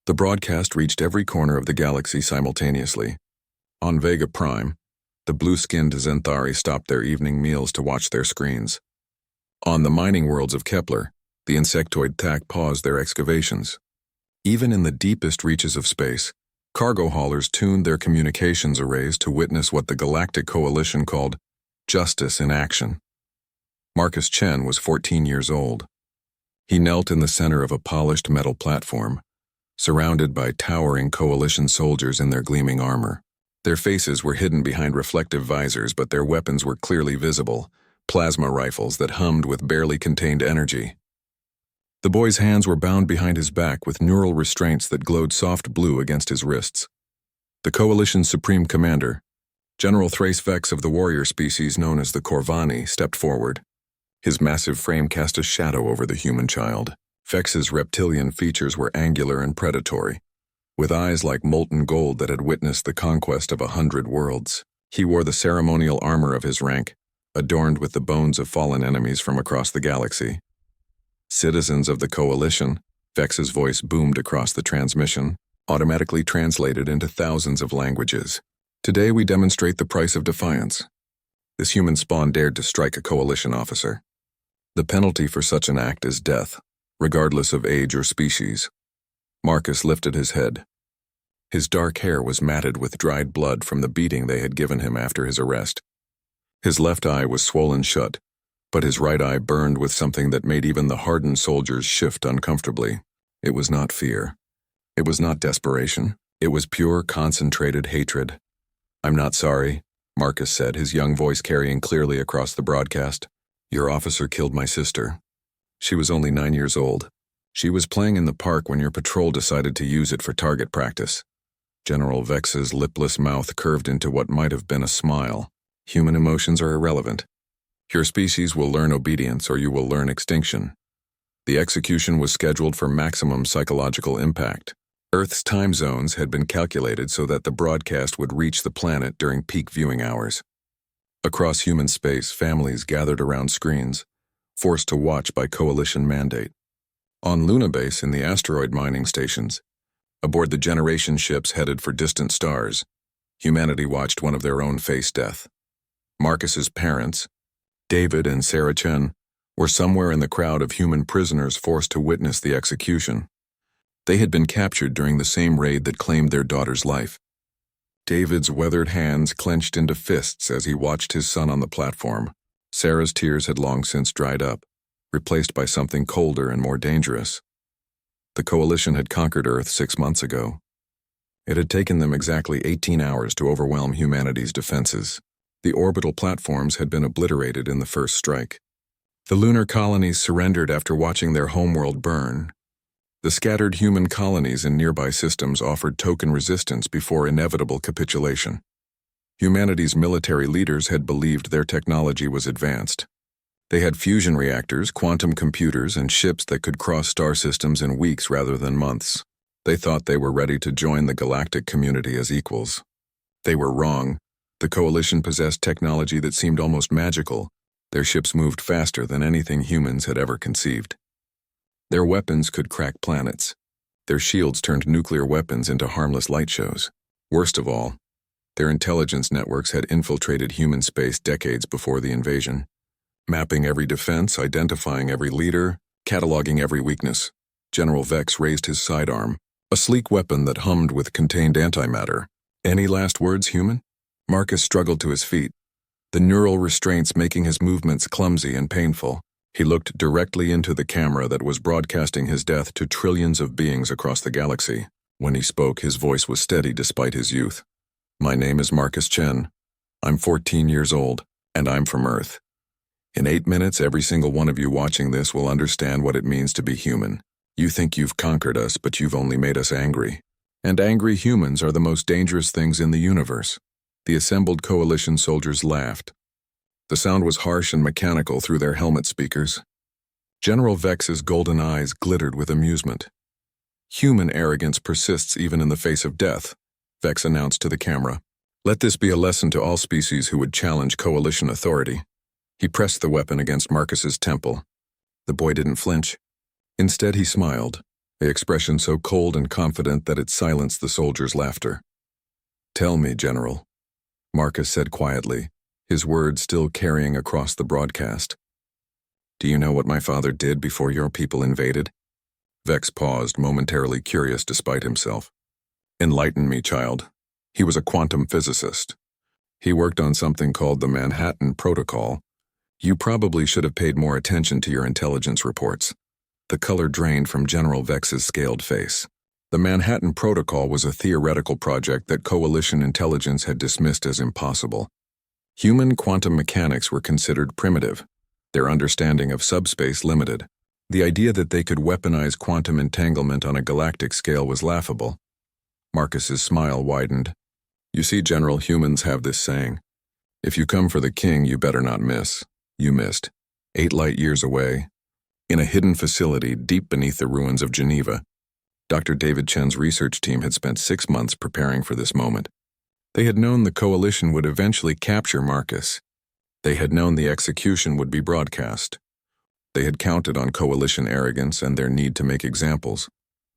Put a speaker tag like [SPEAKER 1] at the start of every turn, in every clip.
[SPEAKER 1] The broadcast reached every corner of the galaxy simultaneously. On Vega Prime, the blue-skinned Zenthari stopped their evening meals to watch their screens. On the mining worlds of Kepler, the insectoid THAC paused their excavations. Even in the deepest reaches of space, cargo haulers tuned their communications arrays to witness what the Galactic Coalition called justice in action. Marcus Chen was 14 years old. He knelt in the center of a polished metal platform, surrounded by towering Coalition soldiers in their gleaming armor. Their faces were hidden behind reflective visors, but their weapons were clearly visible, plasma rifles that hummed with barely contained energy. The boy's hands were bound behind his back with neural restraints that glowed soft blue against his wrists. The Coalition's Supreme Commander, General Thrace Vex of the warrior species known as the Corvani, stepped forward. His massive frame cast a shadow over the human child. Vex's reptilian features were angular and predatory, with eyes like molten gold that had witnessed the conquest of 100 worlds. He wore the ceremonial armor of his rank, adorned with the bones of fallen enemies from across the galaxy. Citizens of the Coalition, Vex's voice boomed across the transmission, automatically translated into thousands of languages. Today we demonstrate the price of defiance. This human spawn dared to strike a Coalition officer. The penalty for such an act is death, regardless of age or species. Marcus lifted his head. His dark hair was matted with dried blood from the beating they had given him after his arrest. His left eye was swollen shut, but his right eye burned with something that made even the hardened soldiers shift uncomfortably. It was not fear. It was not desperation. It was pure, concentrated hatred. "I'm not sorry," Marcus said, his young voice carrying clearly across the broadcast. "Your officer killed my sister. She was only 9 years old. She was playing in the park when your patrol decided to use it for target practice." General Vex's lipless mouth curved into what might have been a smile. "Human emotions are irrelevant. Your species will learn obedience or you will learn extinction." The execution was scheduled for maximum psychological impact. Earth's time zones had been calculated so that the broadcast would reach the planet during peak viewing hours. Across human space, families gathered around screens, forced to watch by Coalition mandate. On Luna Base in the asteroid mining stations, aboard the generation ships headed for distant stars, humanity watched one of their own face death. Marcus's parents, David and Sarah Chen, were somewhere in the crowd of human prisoners forced to witness the execution. They had been captured during the same raid that claimed their daughter's life. David's weathered hands clenched into fists as he watched his son on the platform. Sarah's tears had long since dried up, replaced by something colder and more dangerous. The Coalition had conquered Earth 6 months ago. It had taken them exactly 18 hours to overwhelm humanity's defenses. The orbital platforms had been obliterated in the first strike. The lunar colonies surrendered after watching their homeworld burn. The scattered human colonies in nearby systems offered token resistance before inevitable capitulation. Humanity's military leaders had believed their technology was advanced. They had fusion reactors, quantum computers, and ships that could cross star systems in weeks rather than months. They thought they were ready to join the galactic community as equals. They were wrong. The Coalition possessed technology that seemed almost magical. Their ships moved faster than anything humans had ever conceived. Their weapons could crack planets. Their shields turned nuclear weapons into harmless light shows. Worst of all, their intelligence networks had infiltrated human space decades before the invasion, mapping every defense, identifying every leader, cataloging every weakness. General Vex raised his sidearm, a sleek weapon that hummed with contained antimatter. "Any last words, human?" Marcus struggled to his feet, the neural restraints making his movements clumsy and painful. He looked directly into the camera that was broadcasting his death to trillions of beings across the galaxy. When he spoke, his voice was steady despite his youth. "My name is Marcus Chen. I'm 14 years old, and I'm from Earth. In 8 minutes, every single one of you watching this will understand what it means to be human. You think you've conquered us, but you've only made us angry. And angry humans are the most dangerous things in the universe." The assembled Coalition soldiers laughed. The sound was harsh and mechanical through their helmet speakers. General Vex's golden eyes glittered with amusement. "Human arrogance persists even in the face of death," Vex announced to the camera. "Let this be a lesson to all species who would challenge Coalition authority." He pressed the weapon against Marcus's temple. The boy didn't flinch. Instead, he smiled, an expression so cold and confident that it silenced the soldiers' laughter. "Tell me, General," Marcus said quietly, his words still carrying across the broadcast. "Do you know what my father did before your people invaded?" Vex paused, momentarily curious despite himself. "Enlighten me, child." "He was a quantum physicist. He worked on something called the Manhattan Protocol. You probably should have paid more attention to your intelligence reports." The color drained from General Vex's scaled face. The Manhattan Protocol was a theoretical project that coalition intelligence had dismissed as impossible. Human quantum mechanics were considered primitive, their understanding of subspace limited. The idea that they could weaponize quantum entanglement on a galactic scale was laughable. Marcus's smile widened. "You see, General, humans have this saying, if you come for the king, you better not miss." You missed. 8 light years away, in a hidden facility deep beneath the ruins of Geneva, Dr. David Chen's research team had spent 6 months preparing for this moment. They had known the coalition would eventually capture Marcus. They had known the execution would be broadcast. They had counted on coalition arrogance and their need to make examples.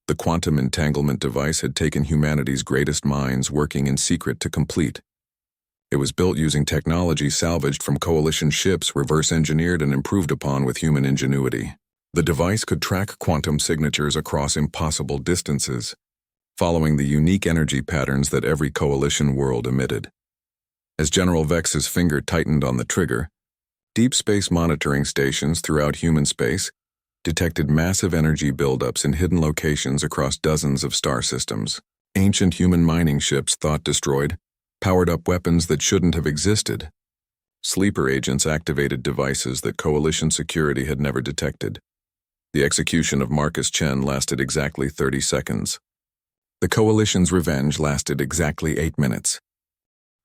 [SPEAKER 1] The quantum entanglement device had taken humanity's greatest minds working in secret to complete. It was built using technology salvaged from coalition ships, reverse-engineered and improved upon with human ingenuity. The device could track quantum signatures across impossible distances, following the unique energy patterns that every coalition world emitted. As General Vex's finger tightened on the trigger, deep space monitoring stations throughout human space detected massive energy buildups in hidden locations across dozens of star systems. Ancient human mining ships, thought destroyed, powered up weapons that shouldn't have existed. Sleeper agents activated devices that coalition security had never detected. The execution of Marcus Chen lasted exactly 30 seconds. The coalition's revenge lasted exactly 8 minutes.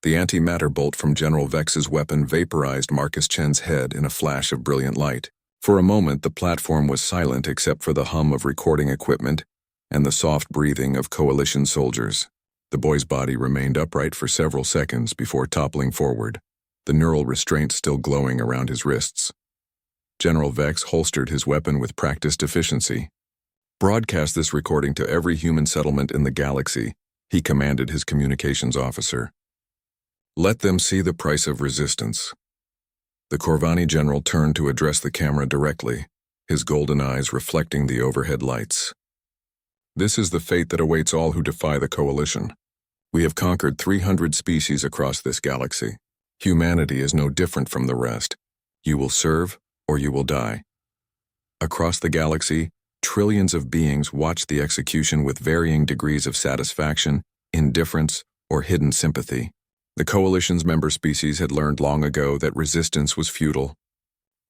[SPEAKER 1] The antimatter bolt from General Vex's weapon vaporized Marcus Chen's head in a flash of brilliant light. For a moment, the platform was silent except for the hum of recording equipment and the soft breathing of coalition soldiers. The boy's body remained upright for several seconds before toppling forward, the neural restraint still glowing around his wrists. General Vex holstered his weapon with practiced efficiency. "Broadcast this recording to every human settlement in the galaxy," he commanded his communications officer. "Let them see the price of resistance." The Corvani general turned to address the camera directly, his golden eyes reflecting the overhead lights. "This is the fate that awaits all who defy the coalition. We have conquered 300 species across this galaxy. Humanity is no different from the rest. You will serve, or you will die." Across the galaxy, trillions of beings watched the execution with varying degrees of satisfaction, indifference, or hidden sympathy. The coalition's member species had learned long ago that resistance was futile.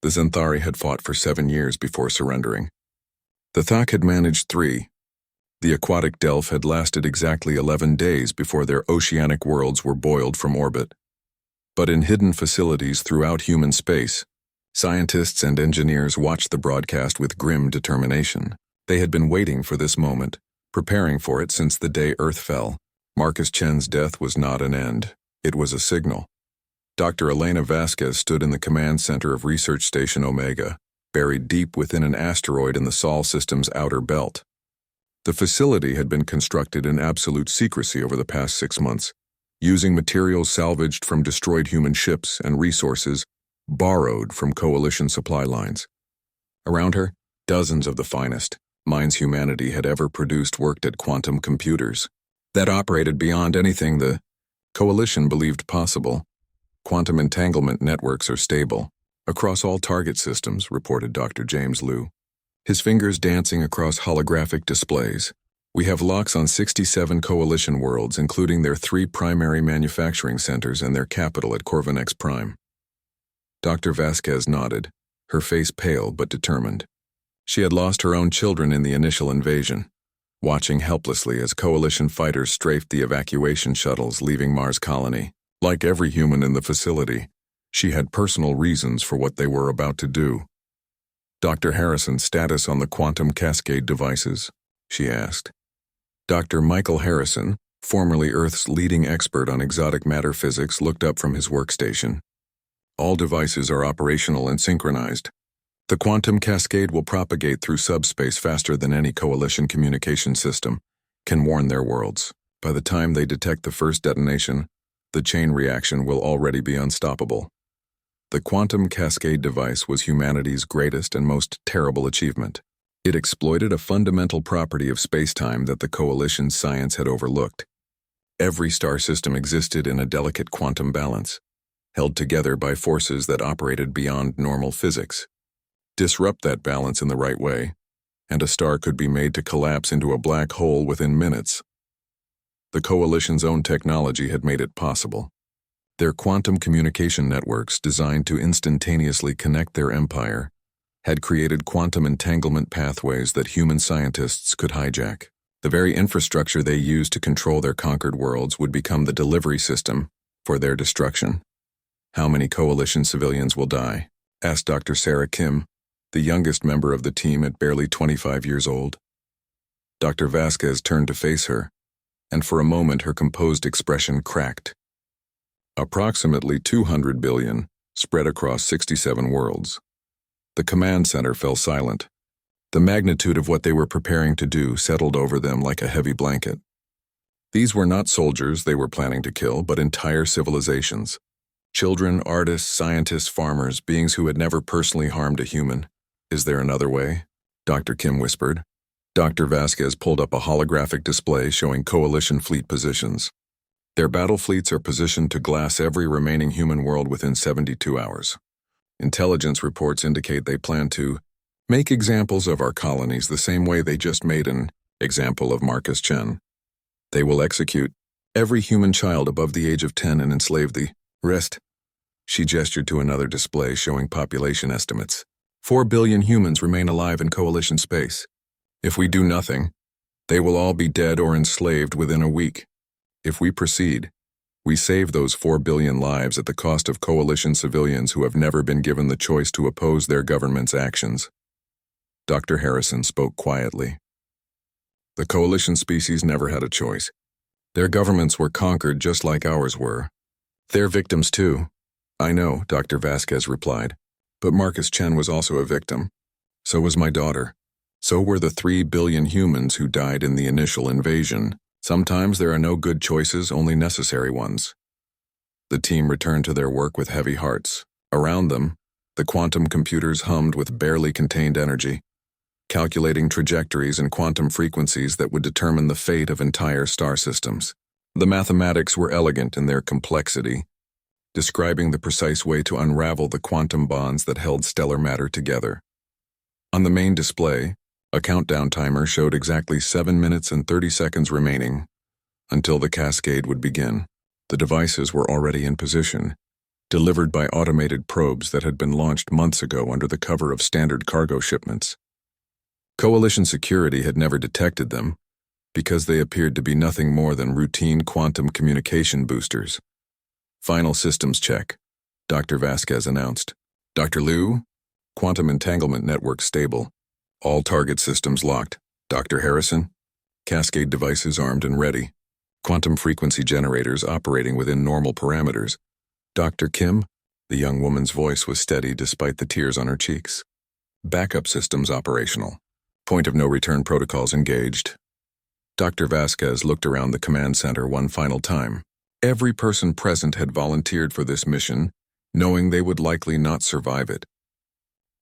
[SPEAKER 1] The Xanthari had fought for 7 years before surrendering. The Thak had managed 3. The aquatic Delph had lasted exactly 11 days before their oceanic worlds were boiled from orbit. But in hidden facilities throughout human space, scientists and engineers watched the broadcast with grim determination. They had been waiting for this moment, preparing for it since the day Earth fell. Marcus Chen's death was not an end. It was a signal. Dr. Elena Vasquez stood in the command center of Research Station Omega, buried deep within an asteroid in the Sol system's outer belt. The facility had been constructed in absolute secrecy over the past 6 months, using materials salvaged from destroyed human ships and resources borrowed from coalition supply lines. Around her, dozens of the finest minds humanity had ever produced worked at quantum computers that operated beyond anything the coalition believed possible. "Quantum entanglement networks are stable across all target systems," reported Dr. James Liu, his fingers dancing across holographic displays. "We have locks on 67 coalition worlds, including their 3 primary manufacturing centers and their capital at Corvinex Prime." Dr. Vasquez nodded, her face pale but determined. She had lost her own children in the initial invasion, watching helplessly as coalition fighters strafed the evacuation shuttles leaving Mars Colony. Like every human in the facility, she had personal reasons for what they were about to do. "Dr. Harrison's status on the quantum cascade devices?" she asked. Dr. Michael Harrison, formerly Earth's leading expert on exotic matter physics, looked up from his workstation. "All devices are operational and synchronized. The quantum cascade will propagate through subspace faster than any coalition communication system can warn their worlds. By the time they detect the first detonation, the chain reaction will already be unstoppable. The quantum cascade device was humanity's greatest and most terrible achievement. It exploited a fundamental property of spacetime that the coalition's science had overlooked. Every star system existed in a delicate quantum balance, held together by forces that operated beyond normal physics. Disrupt that balance in the right way, and a star could be made to collapse into a black hole within minutes. The coalition's own technology had made it possible. Their quantum communication networks, designed to instantaneously connect their empire, had created quantum entanglement pathways that human scientists could hijack. The very infrastructure they used to control their conquered worlds would become the delivery system for their destruction. "How many coalition civilians will die?" asked Dr. Sarah Kim, the youngest member of the team at barely 25 years old. Dr. Vasquez turned to face her, and for a moment her composed expression cracked. "Approximately 200 billion, spread across 67 worlds." The command center fell silent. The magnitude of what they were preparing to do settled over them like a heavy blanket. These were not soldiers they were planning to kill, but entire civilizations. Children, artists, scientists, farmers, beings who had never personally harmed a human. "Is there another way?" Dr. Kim whispered. Dr. Vasquez pulled up a holographic display showing coalition fleet positions. "Their battle fleets are positioned to glass every remaining human world within 72 hours. Intelligence reports indicate they plan to make examples of our colonies the same way they just made an example of Marcus Chen. They will execute every human child above the age of 10 and enslave the rest." She gestured to another display showing population estimates. 4 billion humans remain alive in coalition space. If we do nothing, they will all be dead or enslaved within a week. If we proceed, we save those 4 billion lives at the cost of coalition civilians who have never been given the choice to oppose their government's actions. Dr. Harrison spoke quietly. "The coalition species never had a choice. Their governments were conquered just like ours were. They're victims too." "I know," Dr. Vasquez replied, "but Marcus Chen was also a victim. So was my daughter. So were the 3 billion humans who died in the initial invasion. Sometimes there are no good choices, only necessary ones." The team returned to their work with heavy hearts. Around them, the quantum computers hummed with barely contained energy, calculating trajectories and quantum frequencies that would determine the fate of entire star systems. The mathematics were elegant in their complexity, describing the precise way to unravel the quantum bonds that held stellar matter together. On the main display, a countdown timer showed exactly 7 minutes and 30 seconds remaining until the cascade would begin. The devices were already in position, delivered by automated probes that had been launched months ago under the cover of standard cargo shipments. Coalition security had never detected them because they appeared to be nothing more than routine quantum communication boosters. "Final systems check," Dr. Vasquez announced. "Dr. Liu, quantum entanglement network stable. All target systems locked. Dr. Harrison, cascade devices armed and ready. Quantum frequency generators operating within normal parameters. Dr. Kim," the young woman's voice was steady despite the tears on her cheeks. "Backup systems operational. Point of no return protocols engaged." Dr. Vasquez looked around the command center one final time. Every person present had volunteered for this mission, knowing they would likely not survive it.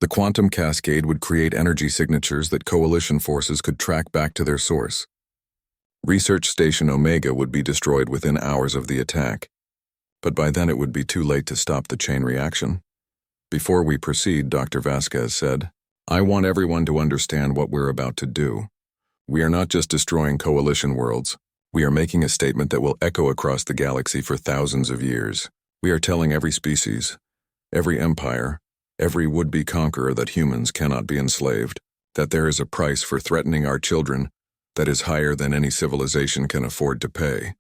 [SPEAKER 1] The quantum cascade would create energy signatures that coalition forces could track back to their source. Research Station Omega would be destroyed within hours of the attack, but by then it would be too late to stop the chain reaction. "Before we proceed," Dr. Vasquez said, "I want everyone to understand what we're about to do. We are not just destroying coalition worlds. We are making a statement that will echo across the galaxy for thousands of years. We are telling every species, every empire, every would-be conqueror that humans cannot be enslaved, that there is a price for threatening our children that is higher than any civilization can afford to pay."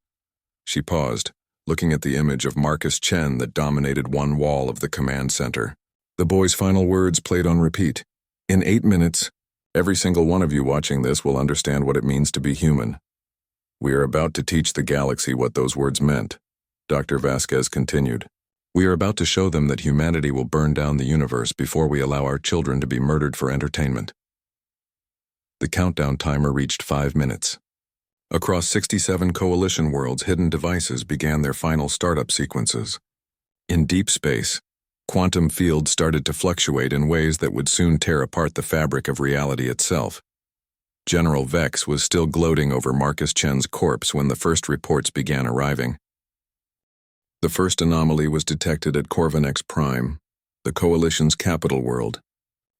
[SPEAKER 1] She paused, looking at the image of Marcus Chen that dominated one wall of the command center. The boy's final words played on repeat. "In 8 minutes, every single one of you watching this will understand what it means to be human. We are about to teach the galaxy what those words meant," Dr. Vasquez continued. We are about to show them that humanity will burn down the universe before we allow our children to be murdered for entertainment. The countdown timer reached 5 minutes. Across 67 coalition worlds, hidden devices began their final startup sequences. In deep space, quantum fields started to fluctuate in ways that would soon tear apart the fabric of reality itself. General Vex was still gloating over Marcus Chen's corpse when the first reports began arriving. The first anomaly was detected at Corvinex Prime, the Coalition's capital world.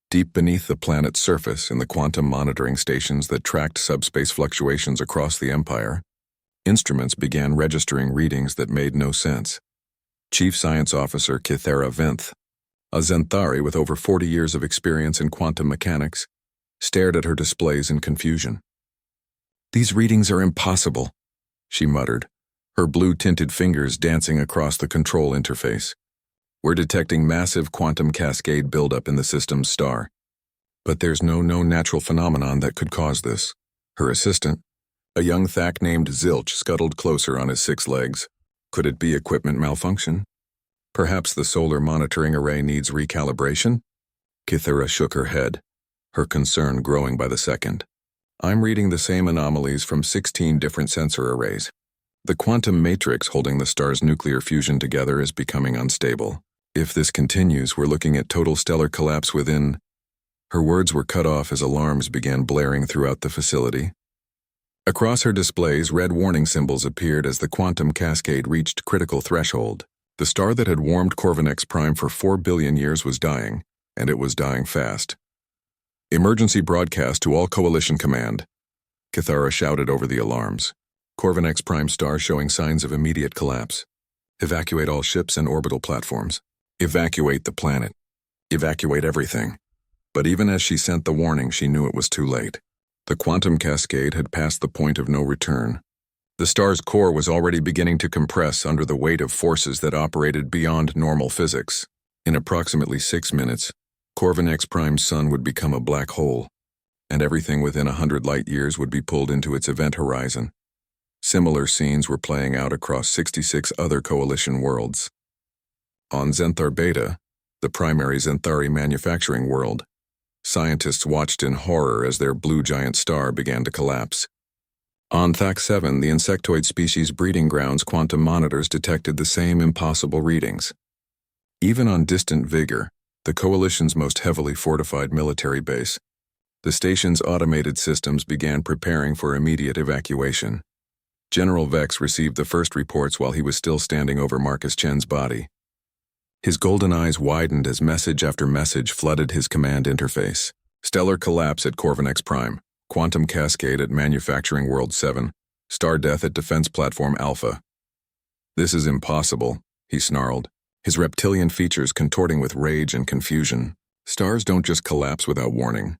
[SPEAKER 1] Deep beneath the planet's surface, in the quantum monitoring stations that tracked subspace fluctuations across the Empire, instruments began registering readings that made no sense. Chief Science Officer Kythera Vinth, a Zenthari with over 40 years of experience in quantum mechanics, stared at her displays in confusion. "These readings are impossible," she muttered, her blue-tinted fingers dancing across the control interface. "We're detecting massive quantum cascade buildup in the system's star. But there's no known natural phenomenon that could cause this." Her assistant, a young Thak named Zilch, scuttled closer on his 6 legs. "Could it be equipment malfunction? Perhaps the solar monitoring array needs recalibration?" Kythera shook her head, her concern growing by the second. "I'm reading the same anomalies from 16 different sensor arrays. The quantum matrix holding the star's nuclear fusion together is becoming unstable. If this continues, we're looking at total stellar collapse within—" Her words were cut off as alarms began blaring throughout the facility. Across her displays, red warning symbols appeared as the quantum cascade reached critical threshold. The star that had warmed Corvinex Prime for 4 billion years was dying, and it was dying fast. "Emergency broadcast to all Coalition Command," Kythera shouted over the alarms. "Corvinex Prime star showing signs of immediate collapse. Evacuate all ships and orbital platforms. Evacuate the planet. Evacuate everything." But even as she sent the warning, she knew it was too late. The quantum cascade had passed the point of no return. The star's core was already beginning to compress under the weight of forces that operated beyond normal physics. In approximately 6 minutes, Corvinex Prime's sun would become a black hole, and everything within 100 light-years would be pulled into its event horizon. Similar scenes were playing out across 66 other Coalition worlds. On Zenthar Beta, the primary Zenthari manufacturing world, scientists watched in horror as their blue giant star began to collapse. On Thak 7, the insectoid species breeding grounds, quantum monitors detected the same impossible readings. Even on distant Vigor, the Coalition's most heavily fortified military base, the station's automated systems began preparing for immediate evacuation. General Vex received the first reports while he was still standing over Marcus Chen's body. His golden eyes widened as message after message flooded his command interface. "Stellar collapse at Corvinex Prime. Quantum cascade at Manufacturing World 7. Star death at Defense Platform Alpha." "This is impossible," he snarled, his reptilian features contorting with rage and confusion. "Stars don't just collapse without warning.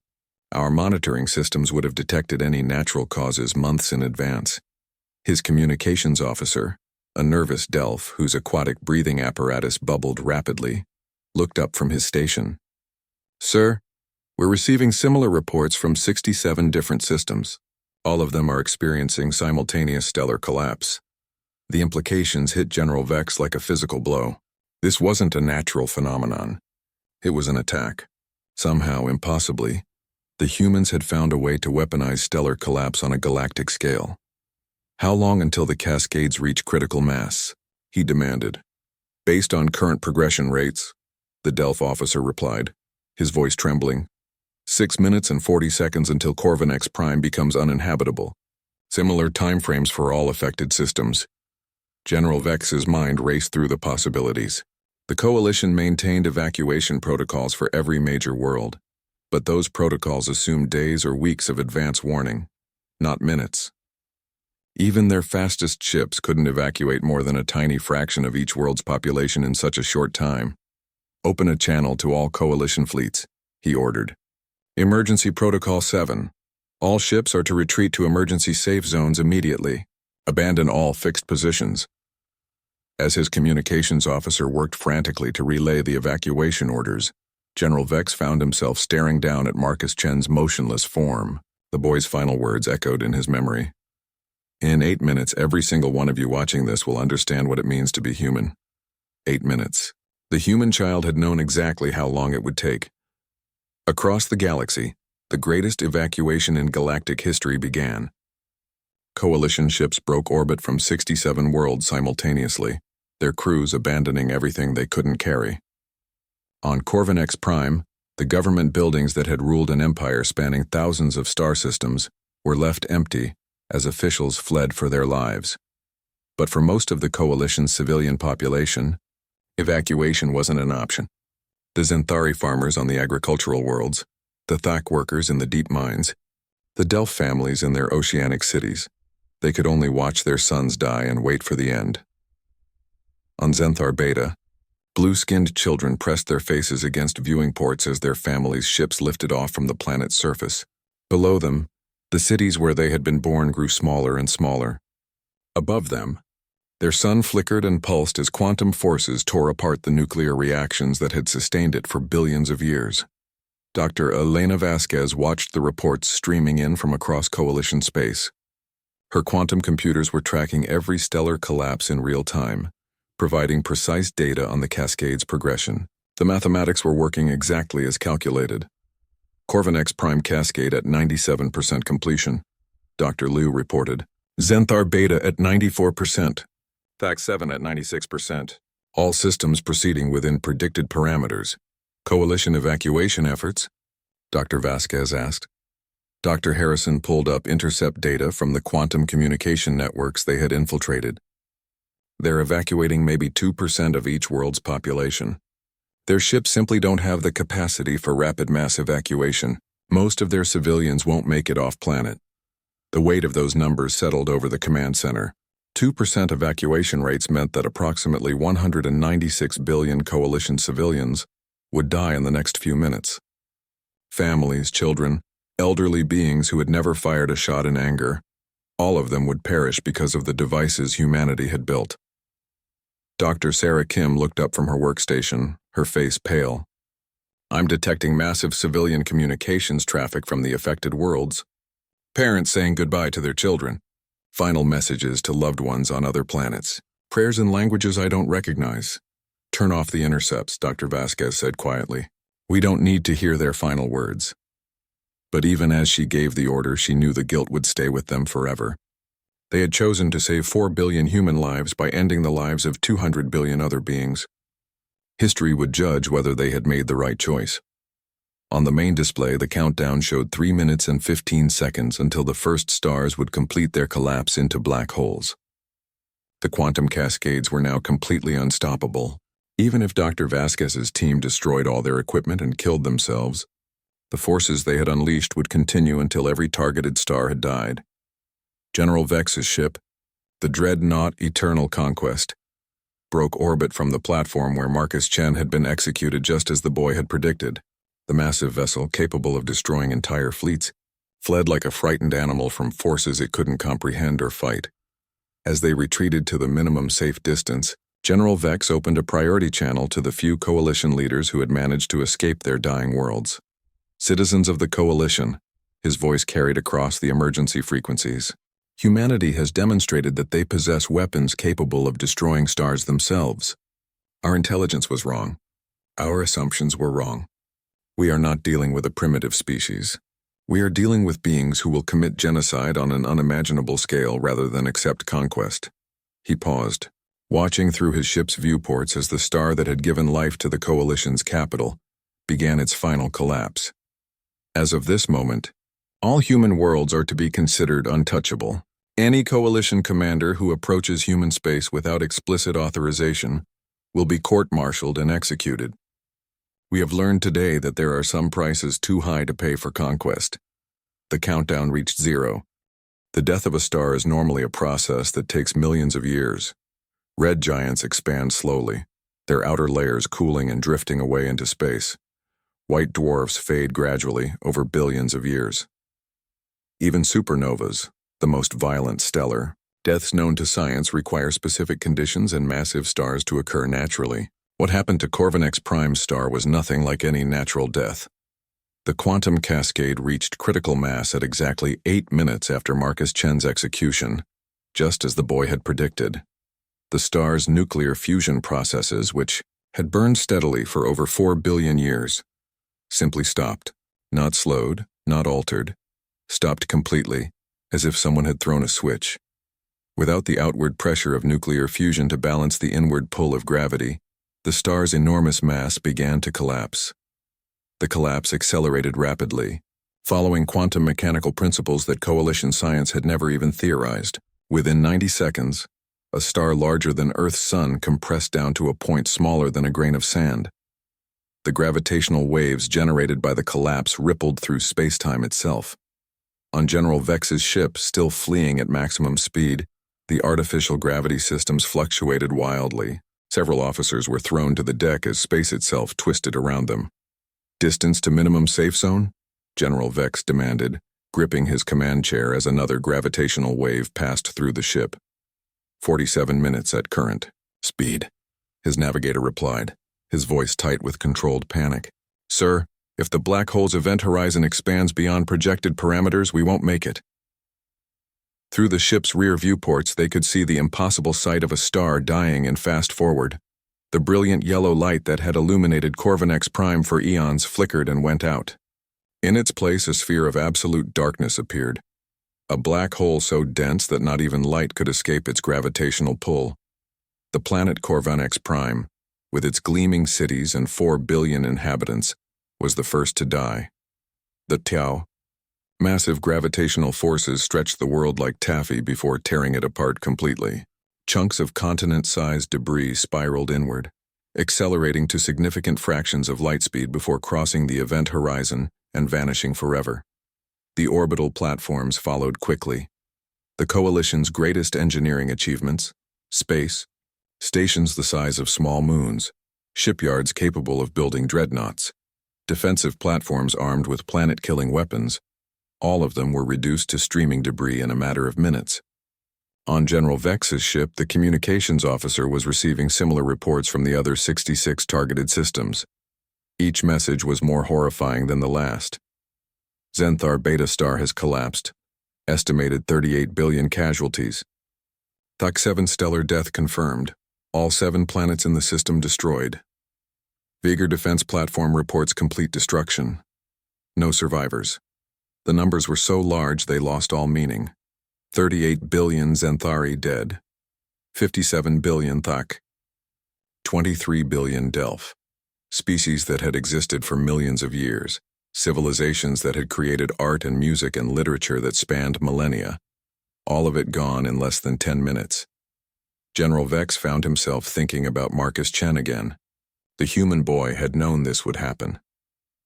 [SPEAKER 1] Our monitoring systems would have detected any natural causes months in advance." His communications officer, a nervous Delph whose aquatic breathing apparatus bubbled rapidly, looked up from his station. "Sir, we're receiving similar reports from 67 different systems. All of them are experiencing simultaneous stellar collapse." The implications hit General Vex like a physical blow. This wasn't a natural phenomenon. It was an attack. Somehow, impossibly, the humans had found a way to weaponize stellar collapse on a galactic scale. "How long until the cascades reach critical mass?" he demanded. "Based on current progression rates," the Delph officer replied, his voice trembling. 6 minutes and 40 seconds until Corvinex Prime becomes uninhabitable. Similar timeframes for all affected systems." General Vex's mind raced through the possibilities. The Coalition maintained evacuation protocols for every major world, but those protocols assumed days or weeks of advance warning, not minutes. Even their fastest ships couldn't evacuate more than a tiny fraction of each world's population in such a short time. "Open a channel to all Coalition fleets," he ordered. "Emergency Protocol 7. All ships are to retreat to emergency safe zones immediately. Abandon all fixed positions." As his communications officer worked frantically to relay the evacuation orders, General Vex found himself staring down at Marcus Chen's motionless form. The boy's final words echoed in his memory. "In 8 minutes, every single one of you watching this will understand what it means to be human. 8 minutes. The human child had known exactly how long it would take. Across the galaxy, the greatest evacuation in galactic history began. Coalition ships broke orbit from 67 worlds simultaneously, their crews abandoning everything they couldn't carry. On Corvinex Prime, the government buildings that had ruled an empire spanning thousands of star systems were left empty as officials fled for their lives. But for most of the Coalition's civilian population, evacuation wasn't an option. The Xanthari farmers on the agricultural worlds, the Thak workers in the deep mines, the Delph families in their oceanic cities, they could only watch their sons die and wait for the end. On Xanthar Beta, blue-skinned children pressed their faces against viewing ports as their families' ships lifted off from the planet's surface. Below them, the cities where they had been born grew smaller and smaller. Above them, their sun flickered and pulsed as quantum forces tore apart the nuclear reactions that had sustained it for billions of years. Dr. Elena Vasquez watched the reports streaming in from across Coalition space. Her quantum computers were tracking every stellar collapse in real time, providing precise data on the cascade's progression. The mathematics were working exactly as calculated. Corvinex Prime Cascade at 97% completion, Dr. Liu reported. Xanthar Beta at 94%. Thak 7 at 96%. All systems proceeding within predicted parameters. Coalition evacuation efforts? Dr. Vasquez asked. Dr. Harrison pulled up intercept data from the quantum communication networks they had infiltrated. They're evacuating maybe 2% of each world's population. Their ships simply don't have the capacity for rapid mass evacuation. Most of their civilians won't make it off-planet. The weight of those numbers settled over the command center. 2% evacuation rates meant that approximately 196 billion Coalition civilians would die in the next few minutes. Families, children, elderly beings who had never fired a shot in anger, all of them would perish because of the devices humanity had built. Dr. Sarah Kim looked up from her workstation, her face pale. I'm detecting massive civilian communications traffic from the affected worlds. Parents saying goodbye to their children. Final messages to loved ones on other planets. Prayers in languages I don't recognize. Turn off the intercepts, Dr. Vasquez said quietly. We don't need to hear their final words. But even as she gave the order, she knew the guilt would stay with them forever. They had chosen to save 4 billion human lives by ending the lives of 200 billion other beings. History would judge whether they had made the right choice. On the main display, the countdown showed 3 minutes and 15 seconds until the first stars would complete their collapse into black holes. The quantum cascades were now completely unstoppable. Even if Dr. Vasquez's team destroyed all their equipment and killed themselves, the forces they had unleashed would continue until every targeted star had died. General Vex's ship, the dreadnought Eternal Conquest, broke orbit from the platform where Marcus Chen had been executed just as the boy had predicted. The massive vessel, capable of destroying entire fleets, fled like a frightened animal from forces it couldn't comprehend or fight. As they retreated to the minimum safe distance, General Vex opened a priority channel to the few Coalition leaders who had managed to escape their dying worlds. Citizens of the Coalition, his voice carried across the emergency frequencies. Humanity has demonstrated that they possess weapons capable of destroying stars themselves. Our intelligence was wrong. Our assumptions were wrong. We are not dealing with a primitive species. We are dealing with beings who will commit genocide on an unimaginable scale rather than accept conquest. He paused, watching through his ship's viewports as the star that had given life to the Coalition's capital began its final collapse. As of this moment, all human worlds are to be considered untouchable. Any Coalition commander who approaches human space without explicit authorization will be court-martialed and executed. We have learned today that there are some prices too high to pay for conquest. The countdown reached 0. The death of a star is normally a process that takes millions of years. Red giants expand slowly, their outer layers cooling and drifting away into space. White dwarfs fade gradually over billions of years. Even supernovas, the most violent stellar deaths known to science, require specific conditions and massive stars to occur naturally. What happened to Corvinex Prime's star was nothing like any natural death. The quantum cascade reached critical mass at exactly 8 minutes after Marcus Chen's execution, just as the boy had predicted. The star's nuclear fusion processes, which had burned steadily for over 4 billion years, simply stopped. Not slowed, not altered. Stopped completely, as if someone had thrown a switch. Without the outward pressure of nuclear fusion to balance the inward pull of gravity, the star's enormous mass began to collapse. The collapse accelerated rapidly, following quantum mechanical principles that coalition science had never even theorized. Within 90 seconds, a star larger than Earth's sun compressed down to a point smaller than a grain of sand. The gravitational waves generated by the collapse rippled through space-time itself. On General Vex's ship, still fleeing at maximum speed, the artificial gravity systems fluctuated wildly. Several officers were thrown to the deck as space itself twisted around them. "Distance to minimum safe zone?" General Vex demanded, gripping his command chair as another gravitational wave passed through the ship. 47 minutes at current speed, his navigator replied, his voice tight with controlled panic. "Sir, if the black hole's event horizon expands beyond projected parameters, we won't make it." Through the ship's rear viewports, they could see the impossible sight of a star dying in fast forward. The brilliant yellow light that had illuminated Corvinex Prime for eons flickered and went out. In its place, a sphere of absolute darkness appeared. A black hole so dense that not even light could escape its gravitational pull. The planet Corvinex Prime, with its gleaming cities and 4 billion inhabitants, was the first to die. The Tau. Massive gravitational forces stretched the world like taffy before tearing it apart completely. Chunks of continent-sized debris spiraled inward, accelerating to significant fractions of light speed before crossing the event horizon and vanishing forever. The orbital platforms followed quickly. The Coalition's greatest engineering achievements: space, stations the size of small moons, shipyards capable of building dreadnoughts, defensive platforms armed with planet-killing weapons, all of them were reduced to streaming debris in a matter of minutes. On General Vex's ship, the communications officer was receiving similar reports from the other 66 targeted systems. Each message was more horrifying than the last. Zenthar Beta Star has collapsed. Estimated 38 billion casualties. Thak 7 stellar death confirmed. All 7 planets in the system destroyed. Veigar Defense Platform reports complete destruction. No survivors. The numbers were so large they lost all meaning. 38 billion Zenthari dead. 57 billion Thak. 23 billion Delph. Species that had existed for millions of years. Civilizations that had created art and music and literature that spanned millennia. All of it gone in less than 10 minutes. General Vex found himself thinking about Marcus Chen again. The human boy had known this would happen.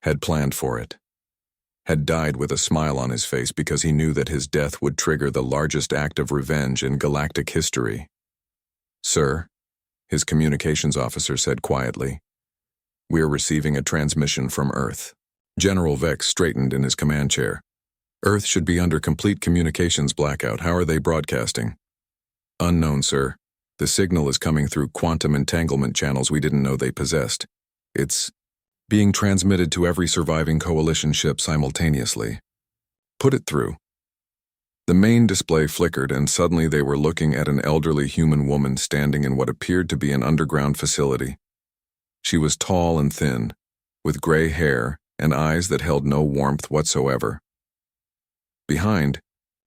[SPEAKER 1] Had planned for it. Had died with a smile on his face because he knew that his death would trigger the largest act of revenge in galactic history. "Sir," his communications officer said quietly, "we are receiving a transmission from Earth." General Vex straightened in his command chair. "Earth should be under complete communications blackout. How are they broadcasting?" "Unknown, sir. The signal is coming through quantum entanglement channels we didn't know they possessed. It's being transmitted to every surviving coalition ship simultaneously." "Put it through." The main display flickered, and suddenly they were looking at an elderly human woman standing in what appeared to be an underground facility. She was tall and thin, with gray hair and eyes that held no warmth whatsoever. Behind,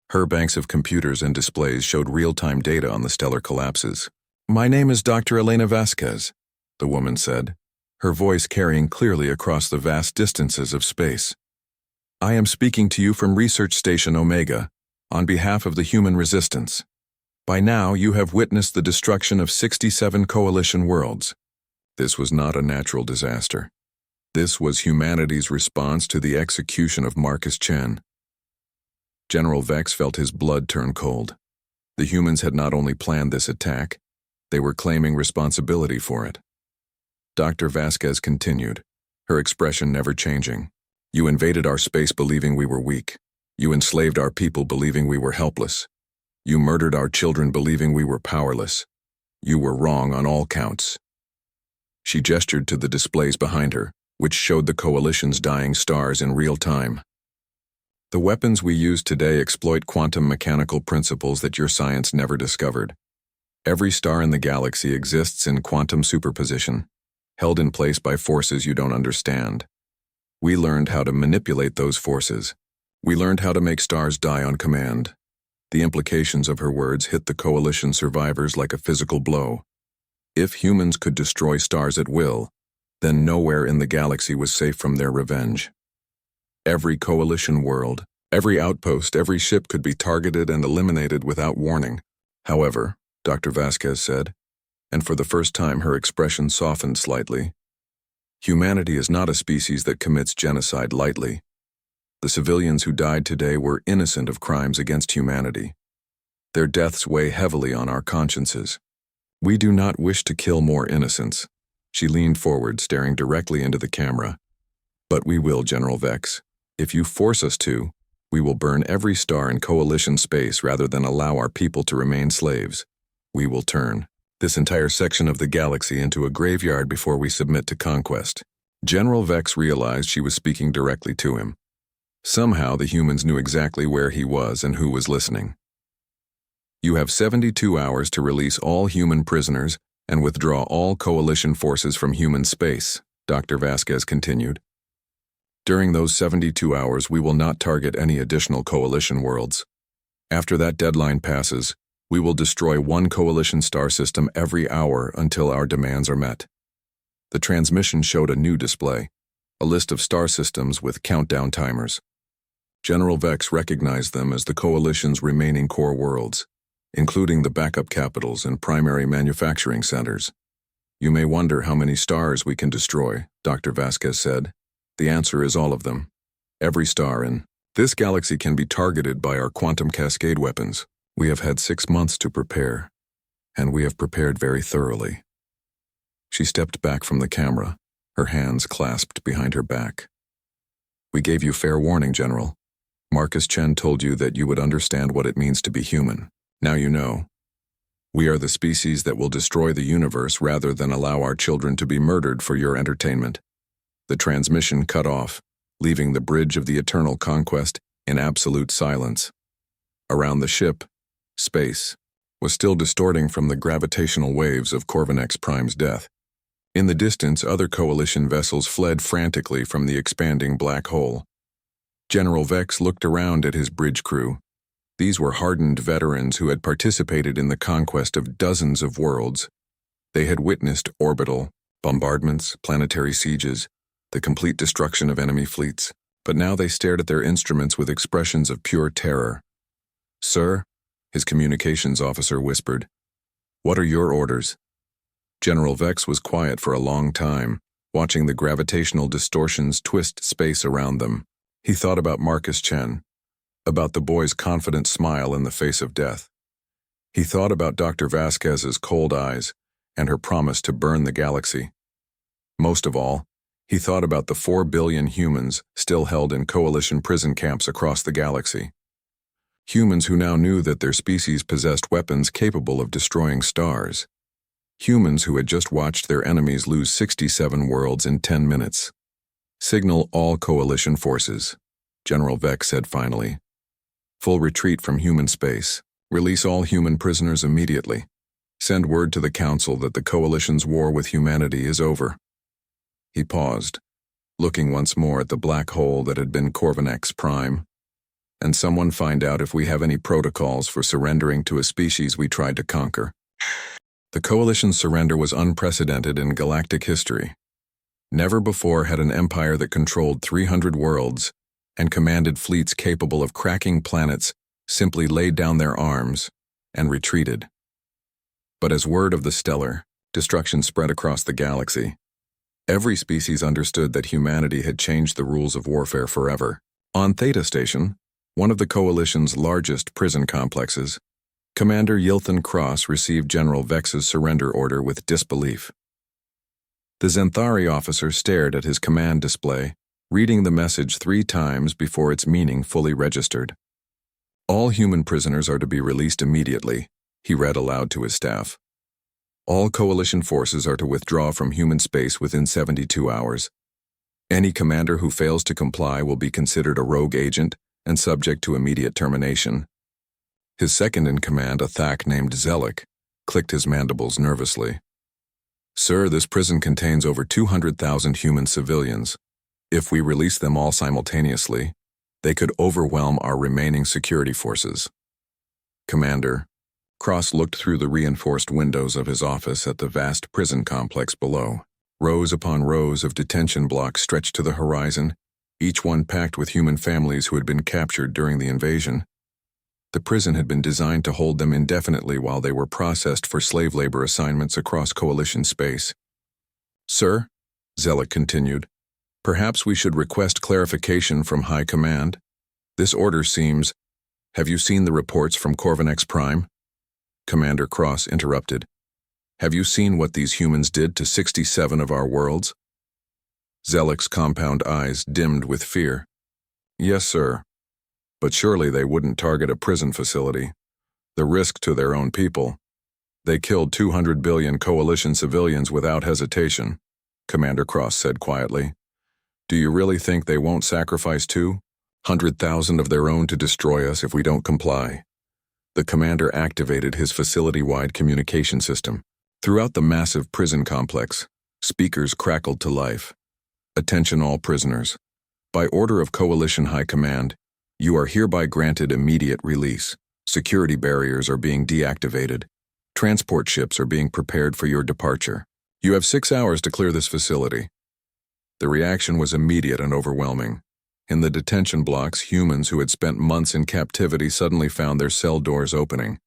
[SPEAKER 1] her banks of computers and displays showed real-time data on the stellar collapses. "My name is Dr. Elena Vasquez," the woman said, her voice carrying clearly across the vast distances of space. "I am speaking to you from Research Station Omega, on behalf of the human resistance. By now, you have witnessed the destruction of 67 coalition worlds. This was not a natural disaster. This was humanity's response to the execution of Marcus Chen." General Vex felt his blood turn cold. The humans had not only planned this attack, they were claiming responsibility for it. Dr. Vasquez continued, her expression never changing. "You invaded our space believing we were weak. You enslaved our people believing we were helpless. You murdered our children believing we were powerless. You were wrong on all counts." She gestured to the displays behind her, which showed the coalition's dying stars in real time. "The weapons we use today exploit quantum mechanical principles that your science never discovered. Every star in the galaxy exists in quantum superposition, held in place by forces you don't understand. We learned how to manipulate those forces. We learned how to make stars die on command. The implications of her words hit the coalition survivors like a physical blow. If humans could destroy stars at will, then nowhere in the galaxy was safe from their revenge. Every coalition world, every outpost, every ship could be targeted and eliminated without warning. However, Dr. Vasquez said, and for the first time her expression softened slightly, humanity is not a species that commits genocide lightly. The civilians who died today were innocent of crimes against humanity. Their deaths weigh heavily on our consciences. We do not wish to kill more innocents. She leaned forward, staring directly into the camera. But we will, General Vex. If you force us to, we will burn every star in coalition space rather than allow our people to remain slaves. We will turn this entire section of the galaxy into a graveyard before we submit to conquest. General Vex realized she was speaking directly to him. Somehow the humans knew exactly where he was and who was listening. You have 72 hours to release all human prisoners and withdraw all coalition forces from human space, Dr. Vasquez continued. During those 72 hours, we will not target any additional coalition worlds. After that deadline passes, we will destroy one coalition star system every hour until our demands are met. The transmission showed a new display, a list of star systems with countdown timers. General Vex recognized them as the coalition's remaining core worlds, including the backup capitals and primary manufacturing centers. You may wonder how many stars we can destroy, Dr. Vasquez said. The answer is all of them. Every star in this galaxy can be targeted by our quantum cascade weapons. We have had 6 months to prepare, and we have prepared very thoroughly. She stepped back from the camera, her hands clasped behind her back. We gave you fair warning, General. Marcus Chen told you that you would understand what it means to be human. Now you know. We are the species that will destroy the universe rather than allow our children to be murdered for your entertainment. The transmission cut off, leaving the bridge of the eternal conquest in absolute silence. Around the ship, space was still distorting from the gravitational waves of Corvinex Prime's death. In the distance, other coalition vessels fled frantically from the expanding black hole. General Vex looked around at his bridge crew. These were hardened veterans who had participated in the conquest of dozens of worlds. They had witnessed orbital bombardments, planetary sieges, the complete destruction of enemy fleets, but now they stared at their instruments with expressions of pure terror. "Sir," his communications officer whispered, "what are your orders?" General Vex was quiet for a long time, watching the gravitational distortions twist space around them. He thought about Marcus Chen, about the boy's confident smile in the face of death. He thought about Dr. Vasquez's cold eyes and her promise to burn the galaxy. Most of all, he thought about the 4 billion humans still held in coalition prison camps across the galaxy. Humans who now knew that their species possessed weapons capable of destroying stars. Humans who had just watched their enemies lose 67 worlds in 10 minutes. "Signal all coalition forces," General Vex said finally. "Full retreat from human space. Release all human prisoners immediately. Send word to the Council that the Coalition's war with humanity is over." He paused, looking once more at the black hole that had been Corvinex Prime. "And someone find out if we have any protocols for surrendering to a species we tried to conquer." The Coalition's surrender was unprecedented in galactic history. Never before had an empire that controlled 300 worlds and commanded fleets capable of cracking planets simply laid down their arms and retreated. But as word of the stellar destruction spread across the galaxy, every species understood that humanity had changed the rules of warfare forever. On Theta Station, one of the Coalition's largest prison complexes, Commander Yilthan Cross received General Vex's surrender order with disbelief. The Zenthari officer stared at his command display, reading the message 3 times before its meaning fully registered. "All human prisoners are to be released immediately," he read aloud to his staff. "All coalition forces are to withdraw from human space within 72 hours. Any commander who fails to comply will be considered a rogue agent and subject to immediate termination." His second-in-command, a Thak named Zelik, clicked his mandibles nervously. Sir, this prison contains over 200,000 human civilians. If we release them all simultaneously, they could overwhelm our remaining security forces. Commander, Cross looked through the reinforced windows of his office at the vast prison complex below. Rows upon rows of detention blocks stretched to the horizon, each one packed with human families who had been captured during the invasion. The prison had been designed to hold them indefinitely while they were processed for slave labor assignments across Coalition space. Sir, Zellick continued, perhaps we should request clarification from High Command. This order seems— Have you seen the reports from Corvinex Prime? Commander Cross interrupted. Have you seen what these humans did to 67 of our worlds? Zellick's compound eyes dimmed with fear. Yes, sir. But surely they wouldn't target a prison facility. The risk to their own people. They killed 200 billion Coalition civilians without hesitation, Commander Cross said quietly. Do you really think they won't sacrifice 200,000 of their own to destroy us if we don't comply? The commander activated his facility-wide communication system. Throughout the massive prison complex, speakers crackled to life. Attention all prisoners. By order of Coalition High Command, you are hereby granted immediate release. Security barriers are being deactivated. Transport ships are being prepared for your departure. You have 6 hours to clear this facility. The reaction was immediate and overwhelming. In the detention blocks, humans who had spent months in captivity suddenly found their cell doors opening.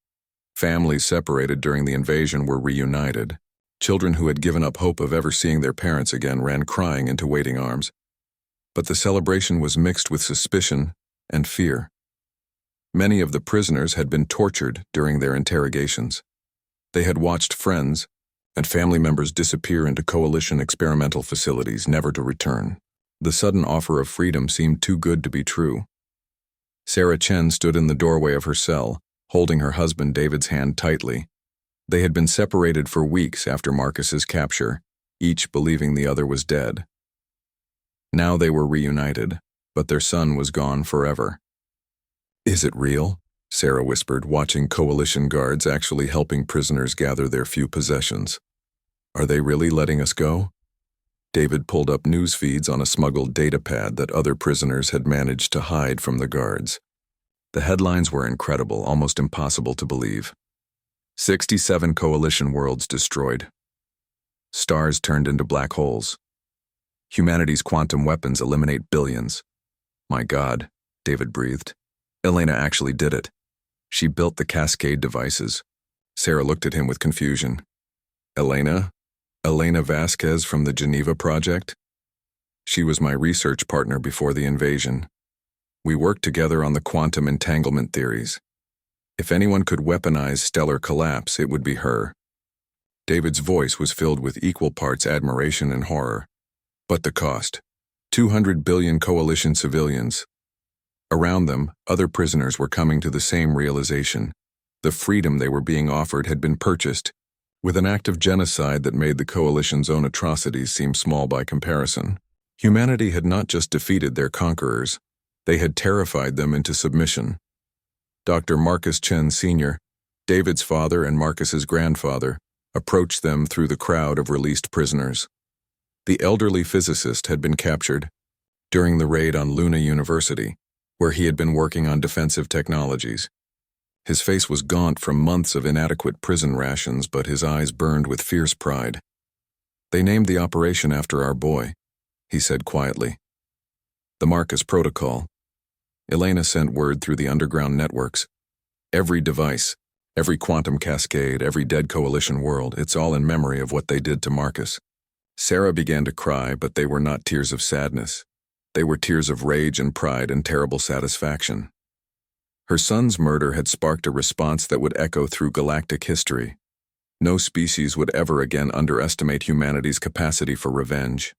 [SPEAKER 1] Families separated during the invasion were reunited. Children who had given up hope of ever seeing their parents again ran crying into waiting arms. But the celebration was mixed with suspicion and fear. Many of the prisoners had been tortured during their interrogations. They had watched friends and family members disappear into Coalition experimental facilities, never to return. The sudden offer of freedom seemed too good to be true. Sarah Chen stood in the doorway of her cell, holding her husband David's hand tightly. They had been separated for weeks after Marcus's capture, each believing the other was dead. Now they were reunited, but their son was gone forever. Is it real? Sarah whispered, watching Coalition guards actually helping prisoners gather their few possessions. Are they really letting us go? David pulled up news feeds on a smuggled datapad that other prisoners had managed to hide from the guards. The headlines were incredible, almost impossible to believe. 67 Coalition worlds destroyed. Stars turned into black holes. Humanity's quantum weapons eliminate billions. My God, David breathed. Elena actually did it. She built the Cascade devices. Sarah looked at him with confusion. Elena? Elena Vasquez from the Geneva Project? She was my research partner before the invasion. We worked together on the quantum entanglement theories. If anyone could weaponize stellar collapse, it would be her. David's voice was filled with equal parts admiration and horror. But the cost. 200 billion Coalition civilians. Around them, other prisoners were coming to the same realization. The freedom they were being offered had been purchased with an act of genocide that made the Coalition's own atrocities seem small by comparison. Humanity had not just defeated their conquerors, they had terrified them into submission. Dr. Marcus Chen Sr., David's father and Marcus's grandfather, approached them through the crowd of released prisoners. The elderly physicist had been captured during the raid on Luna University, where he had been working on defensive technologies. His face was gaunt from months of inadequate prison rations, but his eyes burned with fierce pride. They named the operation after our boy, he said quietly. The Marcus Protocol. Elena sent word through the underground networks. Every device, every quantum cascade, every dead Coalition world, it's all in memory of what they did to Marcus. Sarah began to cry, but they were not tears of sadness. They were tears of rage and pride and terrible satisfaction. Her son's murder had sparked a response that would echo through galactic history. No species would ever again underestimate humanity's capacity for revenge.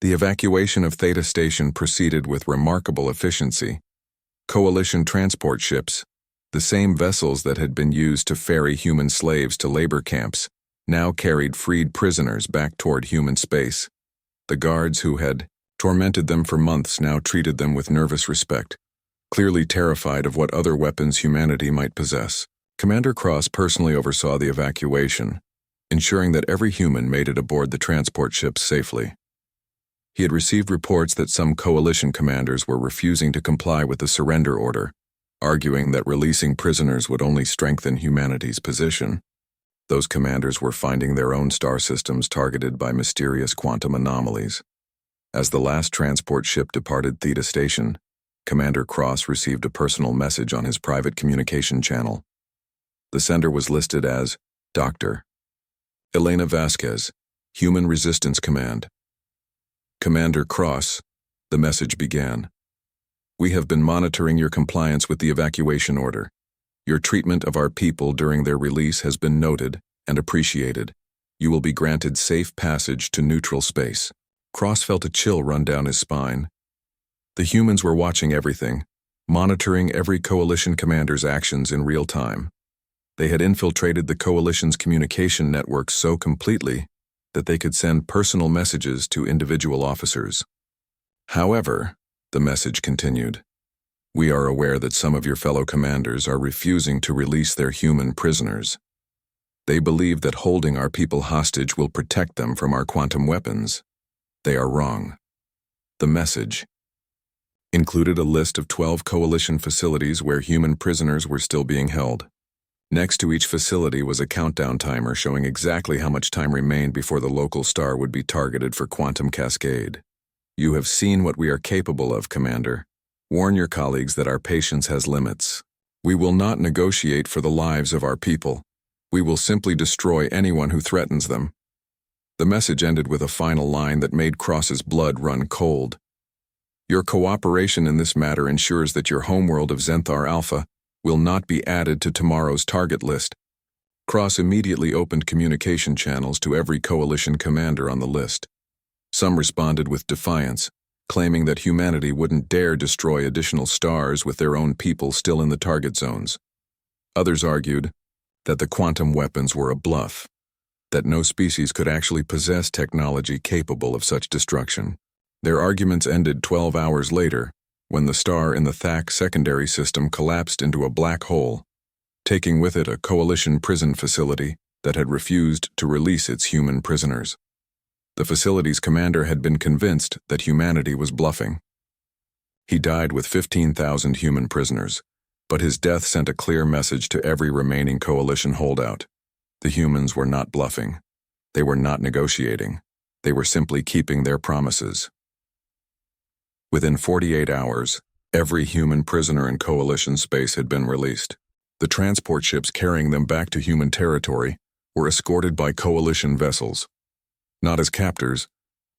[SPEAKER 1] The evacuation of Theta Station proceeded with remarkable efficiency. Coalition transport ships, the same vessels that had been used to ferry human slaves to labor camps, now carried freed prisoners back toward human space. The guards who had tormented them for months now treated them with nervous respect, clearly terrified of what other weapons humanity might possess. Commander Cross personally oversaw the evacuation, ensuring that every human made it aboard the transport ships safely. He had received reports that some coalition commanders were refusing to comply with the surrender order, arguing that releasing prisoners would only strengthen humanity's position. Those commanders were finding their own star systems targeted by mysterious quantum anomalies. As the last transport ship departed Theta Station, Commander Cross received a personal message on his private communication channel. The sender was listed as Dr. Elena Vasquez, Human Resistance Command. Commander Cross, the message began. We have been monitoring your compliance with the evacuation order. Your treatment of our people during their release has been noted and appreciated. You will be granted safe passage to neutral space. Cross felt a chill run down his spine. The humans were watching everything, monitoring every coalition commander's actions in real time. They had infiltrated the coalition's communication network so completely that they could send personal messages to individual officers. However, the message continued, we are aware that some of your fellow commanders are refusing to release their human prisoners. They believe that holding our people hostage will protect them from our quantum weapons. They are wrong. The message included a list of 12 coalition facilities where human prisoners were still being held. Next to each facility was a countdown timer showing exactly how much time remained before the local star would be targeted for quantum cascade. You have seen what we are capable of, Commander. Warn your colleagues that our patience has limits. We will not negotiate for the lives of our people. We will simply destroy anyone who threatens them. The message ended with a final line that made Cross's blood run cold. Your cooperation in this matter ensures that your homeworld of Zenthar Alpha will not be added to tomorrow's target list. Cross immediately opened communication channels to every coalition commander on the list. Some responded with defiance, claiming that humanity wouldn't dare destroy additional stars with their own people still in the target zones. Others argued that the quantum weapons were a bluff, that no species could actually possess technology capable of such destruction. Their arguments ended 12 hours later, when the star in the THAC secondary system collapsed into a black hole, taking with it a coalition prison facility that had refused to release its human prisoners. The facility's commander had been convinced that humanity was bluffing. He died with 15,000 human prisoners, but his death sent a clear message to every remaining coalition holdout. The humans were not bluffing. They were not negotiating. They were simply keeping their promises. Within 48 hours, every human prisoner in coalition space had been released. The transport ships carrying them back to human territory were escorted by coalition vessels, not as captors,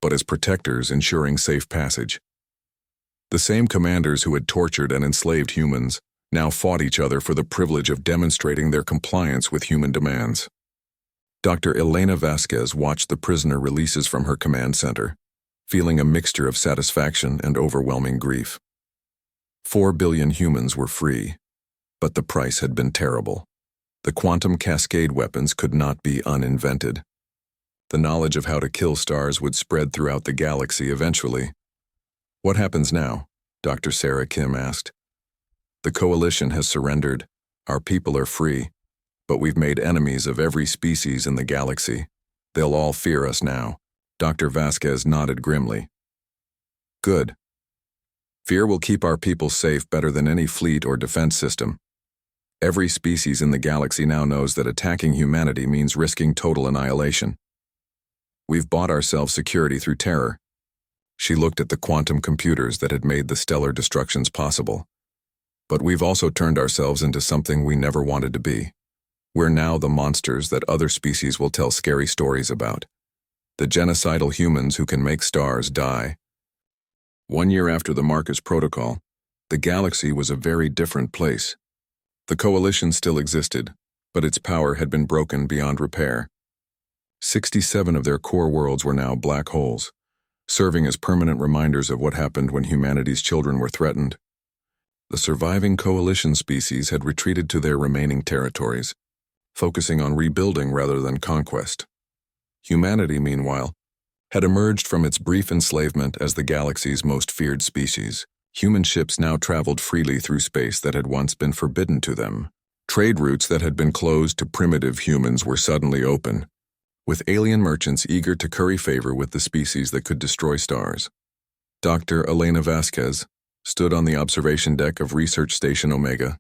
[SPEAKER 1] but as protectors ensuring safe passage. The same commanders who had tortured and enslaved humans now fought each other for the privilege of demonstrating their compliance with human demands. Dr. Elena Vasquez watched the prisoner releases from her command center, feeling a mixture of satisfaction and overwhelming grief. 4 billion humans were free, but the price had been terrible. The quantum cascade weapons could not be uninvented. The knowledge of how to kill stars would spread throughout the galaxy eventually. What happens now? Dr. Sarah Kim asked. The coalition has surrendered. Our people are free, but we've made enemies of every species in the galaxy. They'll all fear us now. Dr. Vasquez nodded grimly. Good. Fear will keep our people safe better than any fleet or defense system. Every species in the galaxy now knows that attacking humanity means risking total annihilation. We've bought ourselves security through terror. She looked at the quantum computers that had made the stellar destructions possible. But we've also turned ourselves into something we never wanted to be. We're now the monsters that other species will tell scary stories about. The genocidal humans who can make stars die. 1 year after the Marcus Protocol, the galaxy was a very different place. The coalition still existed, but its power had been broken beyond repair. 67 of their core worlds were now black holes, serving as permanent reminders of what happened when humanity's children were threatened. The surviving coalition species had retreated to their remaining territories, focusing on rebuilding rather than conquest. Humanity, meanwhile, had emerged from its brief enslavement as the galaxy's most feared species. Human ships now traveled freely through space that had once been forbidden to them, Trade routes that had been closed to primitive humans were suddenly open, with alien merchants eager to curry favor with the species that could destroy stars. Dr. Elena Vasquez stood on the observation deck of Research Station Omega,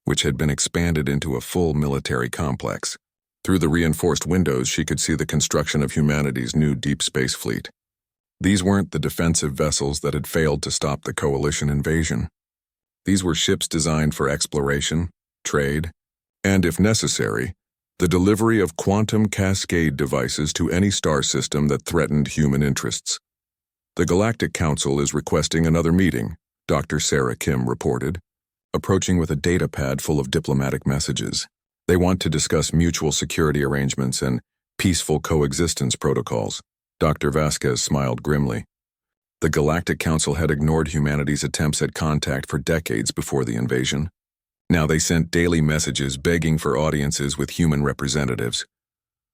[SPEAKER 1] which had been expanded into a full military complex. Through the reinforced windows, she could see the construction of humanity's new deep space fleet. These weren't the defensive vessels that had failed to stop the Coalition invasion. These were ships designed for exploration, trade, and, if necessary, the delivery of quantum cascade devices to any star system that threatened human interests. The Galactic Council is requesting another meeting, Dr. Sarah Kim reported, approaching with a data pad full of diplomatic messages. They want to discuss mutual security arrangements and peaceful coexistence protocols. Dr. Vasquez smiled grimly. The Galactic Council had ignored humanity's attempts at contact for decades before the invasion. Now they sent daily messages begging for audiences with human representatives.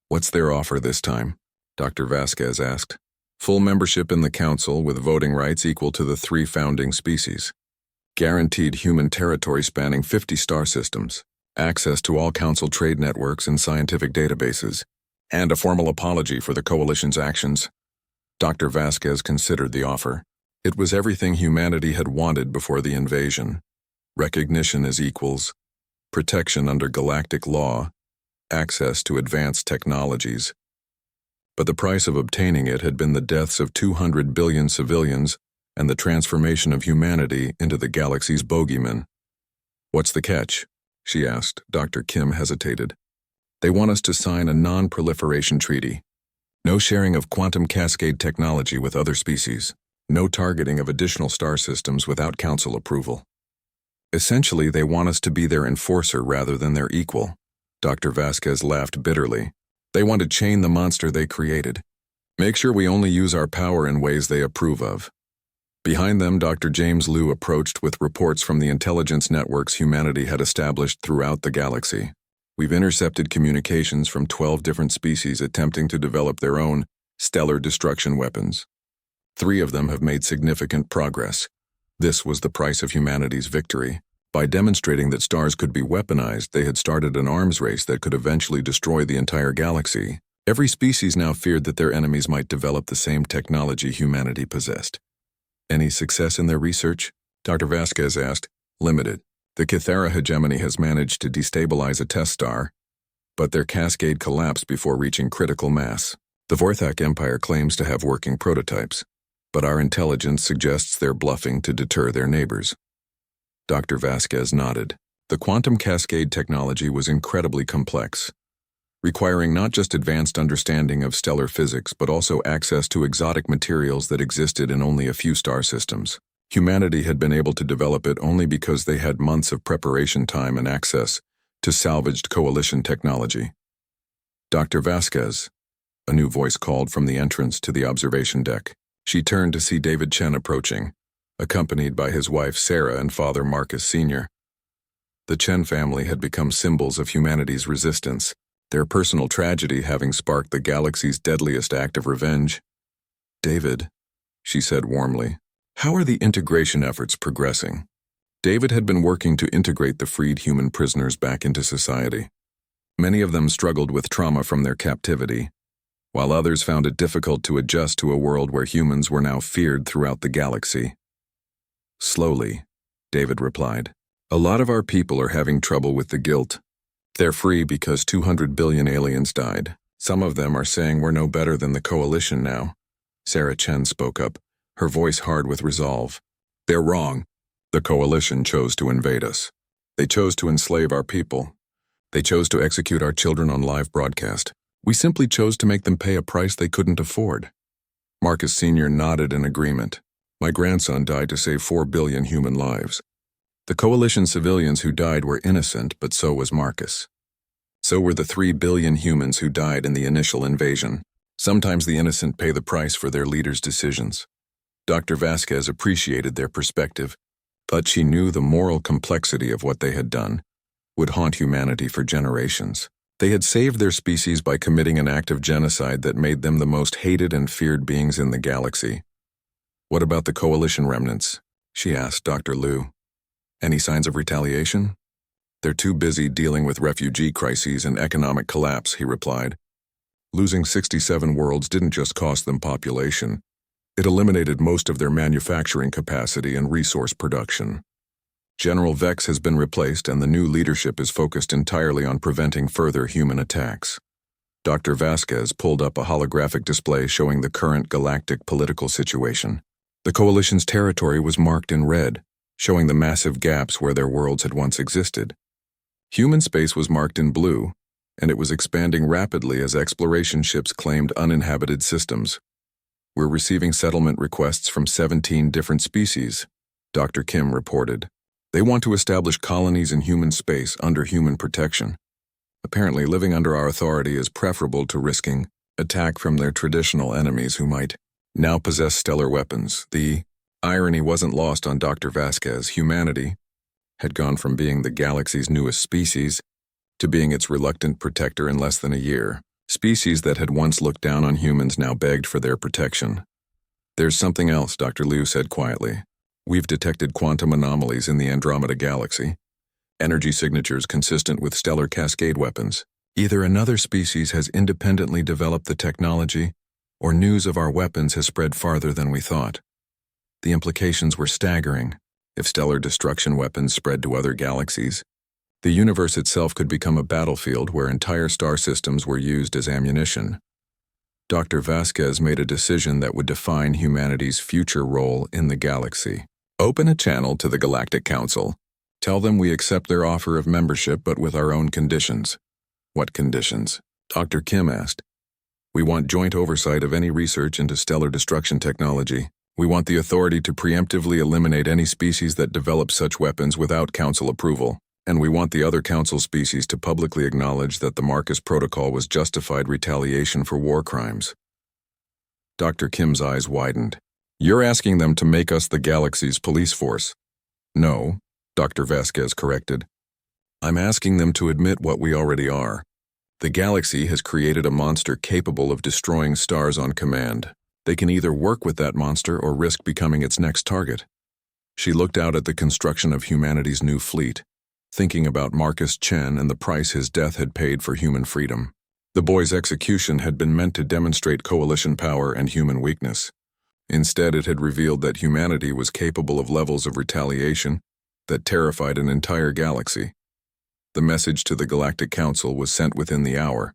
[SPEAKER 1] "What's their offer this time?" Dr. Vasquez asked. "Full membership in the Council with voting rights equal to the 3 founding species. Guaranteed human territory spanning 50 star systems. Access to all Council trade networks and scientific databases. And a formal apology for the Coalition's actions." Dr. Vasquez considered the offer. It was everything humanity had wanted before the invasion. Recognition as equals, protection under galactic law, access to advanced technologies. But the price of obtaining it had been the deaths of 200 billion civilians and the transformation of humanity into the galaxy's bogeyman. "What's the catch?" she asked. Dr. Kim hesitated. "They want us to sign a non-proliferation treaty. No sharing of quantum cascade technology with other species. No targeting of additional star systems without Council approval. Essentially, they want us to be their enforcer rather than their equal." Dr. Vasquez laughed bitterly. "They want to chain the monster they created. Make sure we only use our power in ways they approve of." Behind them, Dr. James Liu approached with reports from the intelligence networks humanity had established throughout the galaxy. "We've intercepted communications from 12 different species attempting to develop their own stellar destruction weapons. 3 of them have made significant progress. This was the price of humanity's victory. By demonstrating that stars could be weaponized, they had started an arms race that could eventually destroy the entire galaxy. Every species now feared that their enemies might develop the same technology humanity possessed." "Any success in their research?" Dr. Vasquez asked. "Limited. The Kythera hegemony has managed to destabilize a test star, but their cascade collapsed before reaching critical mass. The Vorthak Empire claims to have working prototypes, but our intelligence suggests they're bluffing to deter their neighbors." Dr. Vasquez nodded. The quantum cascade technology was incredibly complex, requiring not just advanced understanding of stellar physics but also access to exotic materials that existed in only a few star systems. Humanity had been able to develop it only because they had months of preparation time and access to salvaged Coalition technology. "Dr. Vasquez," a new voice called from the entrance to the observation deck. She turned to see David Chen approaching, accompanied by his wife Sarah and father Marcus Sr. The Chen family had become symbols of humanity's resistance, their personal tragedy having sparked the galaxy's deadliest act of revenge. "David," she said warmly, "how are the integration efforts progressing?" David had been working to integrate the freed human prisoners back into society. Many of them struggled with trauma from their captivity, while others found it difficult to adjust to a world where humans were now feared throughout the galaxy. "Slowly," David replied. "A lot of our people are having trouble with the guilt. They're free because 200 billion aliens died. Some of them are saying we're no better than the Coalition now." Sarah Chen spoke up, her voice hard with resolve. "They're wrong. The Coalition chose to invade us. They chose to enslave our people. They chose to execute our children on live broadcast. We simply chose to make them pay a price they couldn't afford." Marcus Sr. nodded in agreement. "My grandson died to save 4 billion human lives. The Coalition civilians who died were innocent, but so was Marcus. So were the 3 billion humans who died in the initial invasion. Sometimes the innocent pay the price for their leaders' decisions." Dr. Vasquez appreciated their perspective, but she knew the moral complexity of what they had done would haunt humanity for generations. They had saved their species by committing an act of genocide that made them the most hated and feared beings in the galaxy. "What about the Coalition remnants?" she asked Dr. Liu. "Any signs of retaliation?" They're too busy dealing with refugee crises and economic collapse, he replied. Losing 67 worlds didn't just cost them population. It eliminated most of their manufacturing capacity and resource production. General Vex has been replaced and the new leadership is focused entirely on preventing further human attacks. Dr. Vasquez pulled up a holographic display showing the current galactic political situation. The Coalition's territory was marked in red, showing the massive gaps where their worlds had once existed. Human space was marked in blue, and it was expanding rapidly as exploration ships claimed uninhabited systems. We're receiving settlement requests from 17 different species, Dr. Kim reported. They want to establish colonies in human space under human protection. Apparently, living under our authority is preferable to risking attack from their traditional enemies who might now possess stellar weapons. The irony wasn't lost on Dr. Vasquez. Humanity had gone from being the galaxy's newest species to being its reluctant protector in less than a year. Species that had once looked down on humans now begged for their protection. There's something else, Dr. Liu said quietly. We've detected quantum anomalies in the Andromeda galaxy. Energy signatures consistent with stellar cascade weapons. Either another species has independently developed the technology, or news of our weapons has spread farther than we thought. The implications were staggering. If stellar destruction weapons spread to other galaxies, the universe itself could become a battlefield where entire star systems were used as ammunition. Dr. Vasquez made a decision that would define humanity's future role in the galaxy. Open a channel to the Galactic Council. Tell them we accept their offer of membership but with our own conditions. What conditions? Dr. Kim asked. We want joint oversight of any research into stellar destruction technology. We want the authority to preemptively eliminate any species that develop such weapons without Council approval. And we want the other Council species to publicly acknowledge that the Marcus Protocol was justified retaliation for war crimes. Dr. Kim's eyes widened. You're asking them to make us the galaxy's police force. No, Dr. Vasquez corrected. I'm asking them to admit what we already are. The galaxy has created a monster capable of destroying stars on command. They can either work with that monster or risk becoming its next target. She looked out at the construction of humanity's new fleet, thinking about Marcus Chen and the price his death had paid for human freedom. The boy's execution had been meant to demonstrate coalition power and human weakness. Instead, it had revealed that humanity was capable of levels of retaliation that terrified an entire galaxy. The message to the Galactic Council was sent within the hour.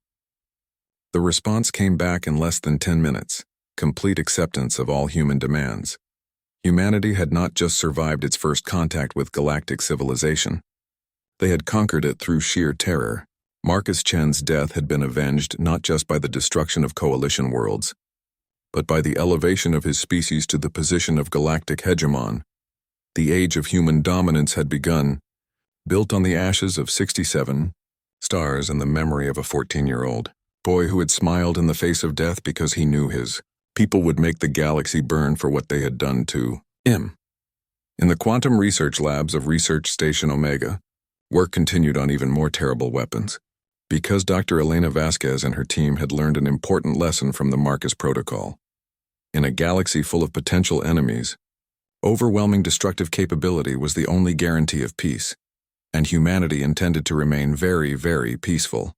[SPEAKER 1] The response came back in less than 10 minutes, complete acceptance of all human demands. Humanity had not just survived its first contact with galactic civilization. They had conquered it through sheer terror. Marcus Chen's death had been avenged not just by the destruction of coalition worlds, but by the elevation of his species to the position of galactic hegemon. The age of human dominance had begun, built on the ashes of 67 stars and the memory of a 14-year-old boy who had smiled in the face of death because he knew his people would make the galaxy burn for what they had done to him. In the quantum research labs of Research Station Omega, work continued on even more terrible weapons, because Dr. Elena Vasquez and her team had learned an important lesson from the Marcus Protocol. In a galaxy full of potential enemies, overwhelming destructive capability was the only guarantee of peace, and humanity intended to remain very, very peaceful.